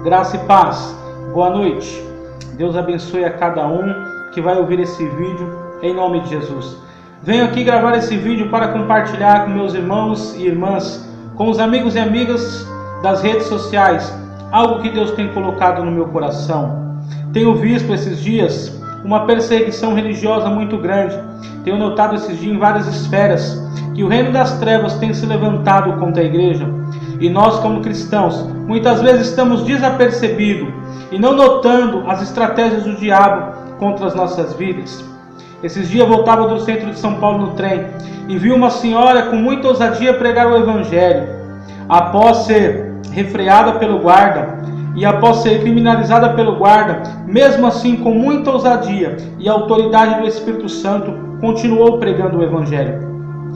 Graça e paz, boa noite. Deus abençoe a cada um que vai ouvir esse vídeo, em nome de Jesus. Venho aqui gravar esse vídeo para compartilhar com meus irmãos e irmãs, com os amigos e amigas das redes sociais, algo que Deus tem colocado no meu coração. Tenho visto esses dias uma perseguição religiosa muito grande. Tenho notado esses dias em várias esferas que o reino das trevas tem se levantado contra a igreja. E nós, como cristãos, muitas vezes estamos desapercebidos e não notando as estratégias do diabo contra as nossas vidas. Esses dias eu voltava do centro de São Paulo no trem e vi uma senhora com muita ousadia pregar o evangelho. Após ser refreada pelo guarda e após ser criminalizada pelo guarda, mesmo assim com muita ousadia e autoridade do Espírito Santo, continuou pregando o evangelho.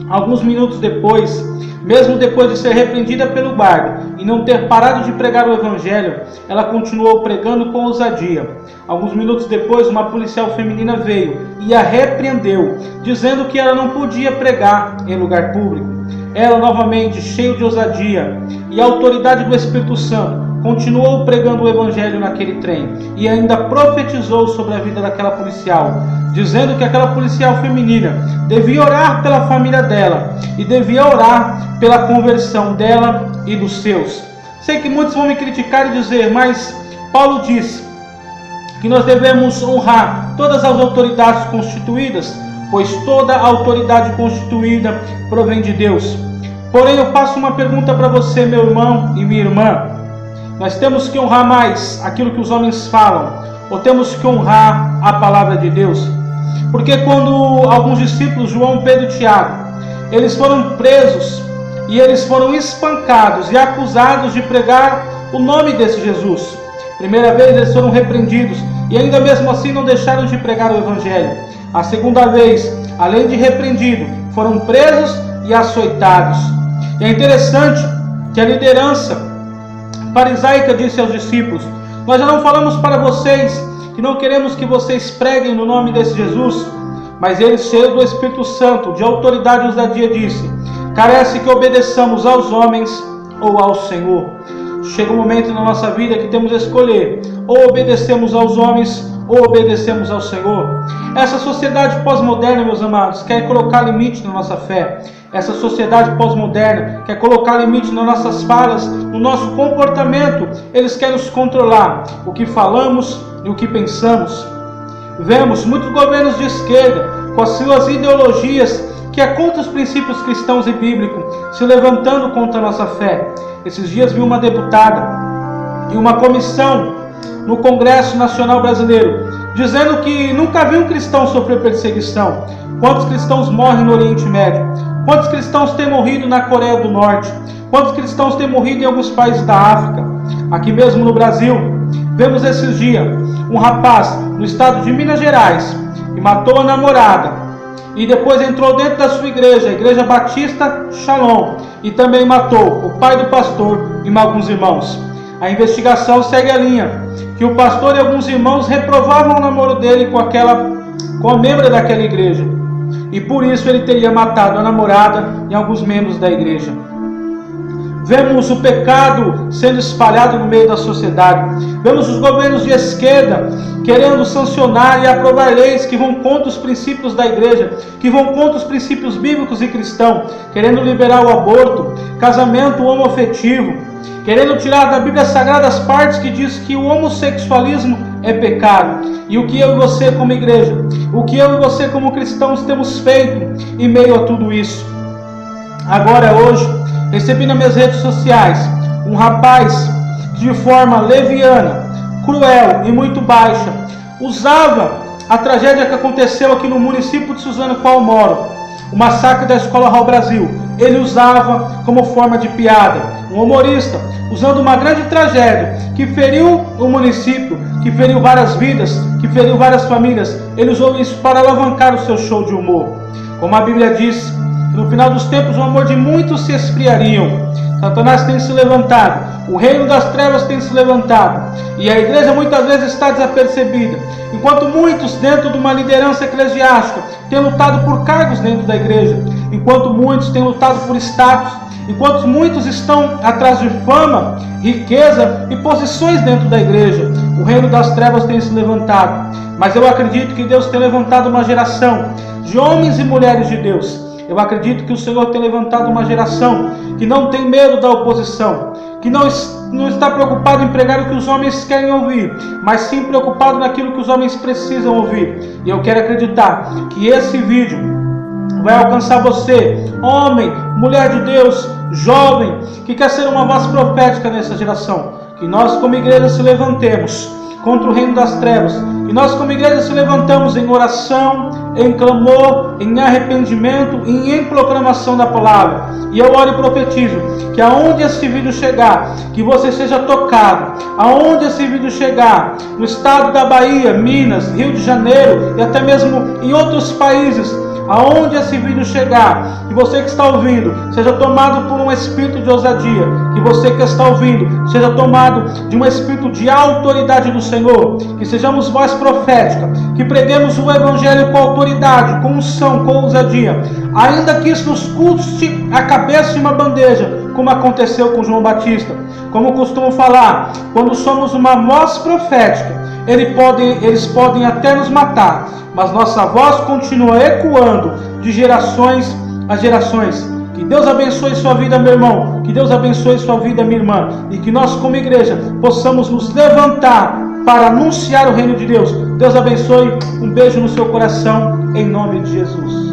Alguns minutos depois, mesmo depois de ser repreendida pelo guarda e não ter parado de pregar o evangelho, ela continuou pregando com ousadia. Alguns minutos depois, uma policial feminina veio e a repreendeu, dizendo que ela não podia pregar em lugar público. Ela, novamente, cheia de ousadia e autoridade do Espírito Santo, continuou pregando o evangelho naquele trem e ainda profetizou sobre a vida daquela policial, dizendo que aquela policial feminina devia orar pela família dela e devia orar pela conversão dela e dos seus. Sei que muitos vão me criticar e dizer, mas Paulo disse que nós devemos honrar todas as autoridades constituídas, pois toda autoridade constituída provém de Deus. Porém, eu faço uma pergunta para você, meu irmão e minha irmã. Nós temos que honrar mais aquilo que os homens falam, ou temos que honrar a palavra de Deus? Porque quando alguns discípulos, João, Pedro e Tiago, eles foram presos e eles foram espancados e acusados de pregar o nome desse Jesus. Primeira vez eles foram repreendidos e ainda mesmo assim não deixaram de pregar o evangelho. A segunda vez, além de repreendidos, foram presos e açoitados. E é interessante que a liderança farisaica disse aos discípulos: nós já não falamos para vocês que não queremos que vocês preguem no nome desse Jesus? Mas ele, cheio do Espírito Santo, de autoridade e ousadia, disse: carece que obedeçamos aos homens ou ao Senhor. Chega um momento na nossa vida que temos a escolher: ou obedecemos aos homens ou obedecemos ao Senhor. Essa sociedade pós-moderna, meus amados, quer colocar limite na nossa fé. Essa sociedade pós-moderna quer colocar limite nas nossas falas, no nosso comportamento. Eles querem nos controlar, o que falamos e o que pensamos. Vemos muitos governos de esquerda, com as suas ideologias, que é contra os princípios cristãos e bíblicos, se levantando contra a nossa fé. Esses dias vi uma deputada e uma comissão no Congresso Nacional Brasileiro, dizendo que nunca viu um cristão sofrer perseguição. Quantos cristãos morrem no Oriente Médio? Quantos cristãos têm morrido na Coreia do Norte? Quantos cristãos têm morrido em alguns países da África? Aqui mesmo no Brasil, vemos esses dias um rapaz no estado de Minas Gerais que matou a namorada e depois entrou dentro da sua igreja, a Igreja Batista Shalom, e também matou o pai do pastor e alguns irmãos. A investigação segue a linha que o pastor e alguns irmãos reprovavam o namoro dele com a membra daquela igreja, e por isso ele teria matado a namorada e alguns membros da igreja. Vemos o pecado sendo espalhado no meio da sociedade. Vemos os governos de esquerda querendo sancionar e aprovar leis que vão contra os princípios da igreja, que vão contra os princípios bíblicos e cristãos, querendo liberar o aborto, casamento homoafetivo, querendo tirar da Bíblia Sagrada as partes que diz que o homossexualismo é pecado. E o que eu e você como igreja, o que eu e você como cristãos temos feito em meio a tudo isso? Agora, hoje, recebi nas minhas redes sociais um rapaz que de forma leviana, cruel e muito baixa usava a tragédia que aconteceu aqui no município de Suzano, no qual eu moro, o massacre da Escola Raul Brasil. Ele usava como forma de piada, um humorista, usando uma grande tragédia que feriu o município, que feriu várias vidas, que feriu várias famílias. Ele usou isso para alavancar o seu show de humor. Como a Bíblia diz, no final dos tempos o amor de muitos se esfriariam. Satanás tem se levantado, o reino das trevas tem se levantado, e a igreja muitas vezes está desapercebida. Enquanto muitos dentro de uma liderança eclesiástica têm lutado por cargos dentro da igreja, enquanto muitos têm lutado por status, enquanto muitos estão atrás de fama, riqueza e posições dentro da igreja, o reino das trevas tem se levantado. Mas eu acredito que Deus tem levantado uma geração de homens e mulheres de Deus. Eu acredito que o Senhor tem levantado uma geração que não tem medo da oposição, que não está preocupado em pregar o que os homens querem ouvir, mas sim preocupado naquilo que os homens precisam ouvir. E eu quero acreditar que esse vídeo vai alcançar você, homem, mulher de Deus, jovem, que quer ser uma voz profética nessa geração. Que nós como igreja se levantemos contra o reino das trevas. E nós como igreja se levantamos em oração, em clamor, em arrependimento e em proclamação da palavra. E eu oro e profetizo que aonde esse vídeo chegar, que você seja tocado. Aonde esse vídeo chegar, no estado da Bahia, Minas, Rio de Janeiro e até mesmo em outros países, aonde esse vídeo chegar, que você que está ouvindo seja tomado por um espírito de ousadia, que você que está ouvindo seja tomado de um espírito de autoridade do Senhor, que sejamos voz profética, que preguemos o evangelho com autoridade, com unção, com ousadia, ainda que isso nos custe a cabeça de uma bandeja, como aconteceu com João Batista. Como costumo falar, quando somos uma voz profética, eles podem até nos matar, mas nossa voz continua ecoando de gerações a gerações. Que Deus abençoe sua vida, meu irmão. Que Deus abençoe sua vida, minha irmã. E que nós, como igreja, possamos nos levantar para anunciar o reino de Deus. Deus abençoe. Um beijo no seu coração, em nome de Jesus.